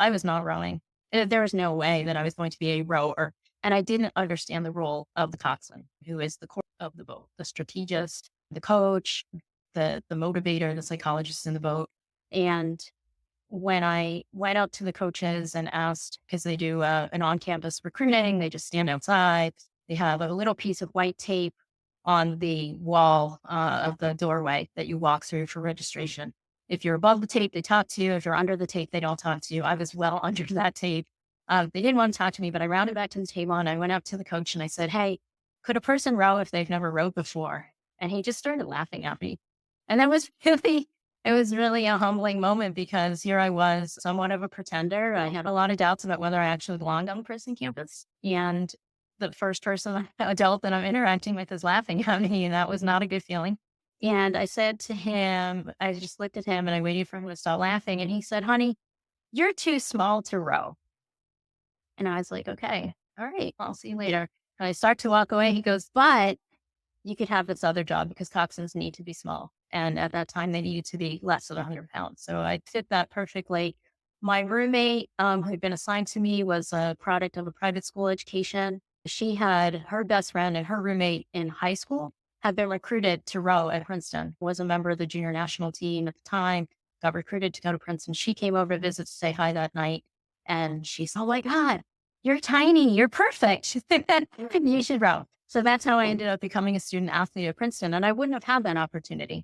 I was not rowing. There was no way that I was going to be a rower. And I didn't understand the role of the coxswain, who is the core of the boat, the strategist, the coach, the motivator, the psychologist in the boat. And when I went out to the coaches and asked, because they do an on campus recruiting, they just stand outside. They have a little piece of white tape on the wall of the doorway that you walk through for registration. If you're above the tape, they talk to you. If you're under the tape, they don't talk to you. I was well under that tape. They didn't want to talk to me, but I rounded back to the table and I went up to the coach and I said, "Hey, could a person row if they've never rowed before?" And he just started laughing at me. And that was it was really a humbling moment because here I was, somewhat of a pretender. I had a lot of doubts about whether I actually belonged on the prison campus. And the first person, adult that I'm interacting with is laughing at me. And that was not a good feeling. And I said to him, I just looked at him and I waited for him to stop laughing. And he said, "Honey, you're too small to row." And I was like, "Okay, all right, I'll see you later." And I start to walk away. He goes, "But you could have this other job because coxswains need to be small." And at that time, they needed to be less than 100 pounds. So I fit that perfectly. My roommate, who'd been assigned to me, was a product of a private school education. She had her best friend and her roommate in high school had been recruited to row at Princeton, was a member of the junior national team at the time, got recruited to go to Princeton. She came over to visit to say hi that night. And she's, "Oh my God, you're tiny. You're perfect." She said, "You should row." So that's how I ended up becoming a student athlete at Princeton. And I wouldn't have had that opportunity